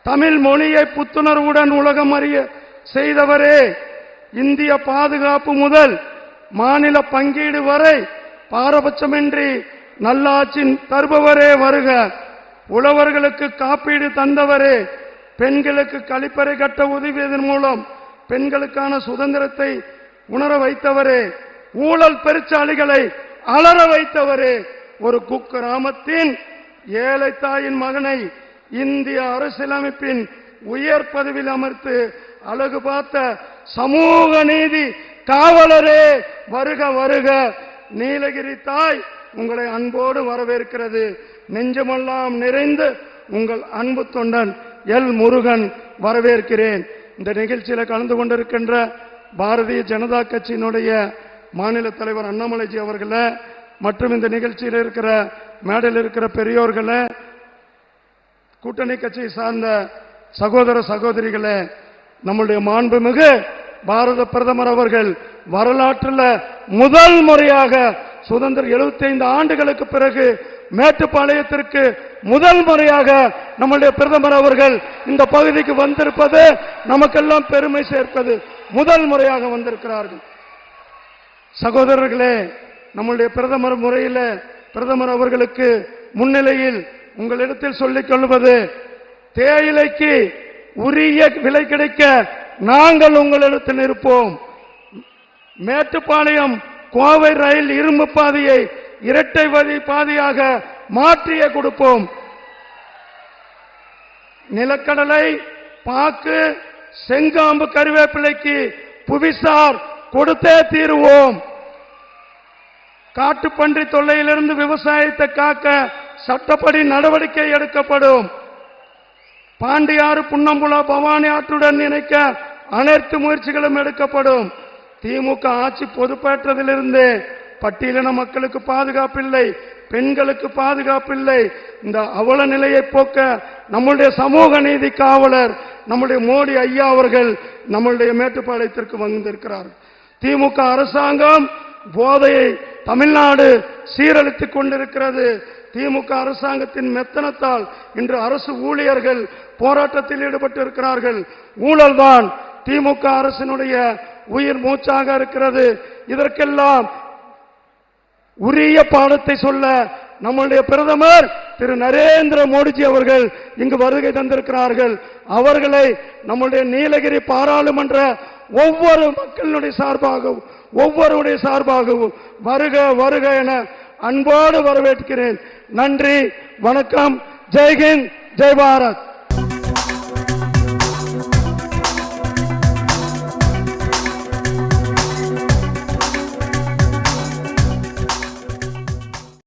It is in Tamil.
தமிழ் மொழியை புத்துணர்வுடன் உலகம் அறிய செய்தவரே, இந்திய பாதுகாப்பு முதல் மாநில பங்கீடு வரை பாரபட்சமின்றி நல்லாட்சி தருபவரே வருக. உழவர்களுக்கு காப்பீடு தந்தவரே, பெண்களுக்கு கழிப்பறை கட்ட உதவியதன் மூலம் பெண்களுக்கான சுதந்திரத்தை உணர வைத்தவரே, ஊழல் பெருச்சாளிகளை அலற வைத்தவரே, ஒரு குக்கிராமத்தின் ஏழை தாயின் மகனை இந்திய அரசியலமைப்பின் உயர் பதவியில் அமர்த்து அழகு பார்த்த சமூக நீதி காவலரே வருக வருக. நீலகிரி தாய் உங்களை அன்போடு வரவேற்கிறது. நெஞ்சமெல்லாம் நிறைந்து உங்கள் அன்பு தொண்டன் எல் முருகன் வரவேற்கிறேன். இந்த நிகழ்ச்சியில் கலந்து கொண்டிருக்கின்ற பாரதிய ஜனதா கட்சியினுடைய மாநில தலைவர் அண்ணாமலைஜி அவர்களே, மற்றும் இந்த நிகழ்ச்சியில் இருக்கிற மேடையில் இருக்கிற பெரியோர்களே, கூட்டணி கட்சியை சார்ந்த சகோதர சகோதரிகளே, நம்முடைய மாண்புமிகு பாரத பிரதமர் அவர்கள் வரலாற்றில் முதல் முறையாக சுதந்திர 75 ஆண்டுகளுக்கு பிறகு மேட்டுப்பாளையத்திற்கு முதல் முறையாக நம்முடைய பிரதமர் அவர்கள் இந்த பகுதிக்கு வந்திருப்பது நமக்கெல்லாம் பெருமை சேர்ப்பது. முதல் முறையாக வந்திருக்கிறார்கள். சகோதரர்களே, நம்முடைய பிரதமர் முறையில் பிரதமர் அவர்களுக்கு முன்னிலையில் உங்களிடத்தில் சொல்லிக் கொள்வது, தேயிலைக்கு உரிய விலை கிடைக்க நாங்கள் உங்களிடத்தில் இருப்போம். மேட்டுப்பாளையம் கோவை ரயில் இரும்பு பாதையை இரட்டை வழி பாதையாக மாற்றியே கொடுப்போம். நிலக்கடலை, பாக்கு, செங்காம்பு, கருவேப்பிலைக்கு புவிசார் கொடுத்தே தீருவோம். காட்டுப்பன்றி தொல்லையிலிருந்து விவசாயத்தை காக்க சட்டப்படி நடவடிக்கை எடுக்கப்படும். பாண்டியாறு, புன்னம்புலா, பவானி ஆற்றுடன் இணைக்க அனைத்து முயற்சிகளும் எடுக்கப்படும். திமுக ஆட்சி பொறுப்பேற்றதிலிருந்து பட்டியலின மக்களுக்கு பாதுகாப்பில்லை, பெண்களுக்கு பாதுகாப்பில்லை. இந்த அவல நிலையை போக்க நம்முடைய சமூக நீதி காவலர் நம்முடைய மோடி ஐயா அவர்கள் நம்முடைய மேட்டுப்பாளையத்திற்கு வந்திருக்கிறார். திமுக அரசாங்கம் போதையை தமிழ்நாடு சீரழித்துக் கொண்டிருக்கிறது. திமுக அரசாங்கத்தின் மெத்தனத்தால் இன்று அரசு ஊழியர்கள் போராட்டத்தில் ஈடுபட்டிருக்கிறார்கள். ஊழல்தான் திமுக அரசினுடைய உயிர் மூச்சாக இருக்கிறது. இதற்கெல்லாம் உரிய பாடத்தை சொல்ல நம்முடைய பிரதமர் திரு நரேந்திர மோடிஜி அவர்கள் இங்கு வருகை தந்திருக்கிறார்கள். அவர்களை நம்முடைய நீலகிரி பாராளுமன்ற ஒவ்வொரு மக்களுடைய சார்பாகவும் ஒவ்வொருடைய சார்பாகவும் வருக வருக என அன்போடு வரவேற்கிறேன். நன்றி, வணக்கம். ஜெய்ஹிந்த், ஜெய் பாரத்.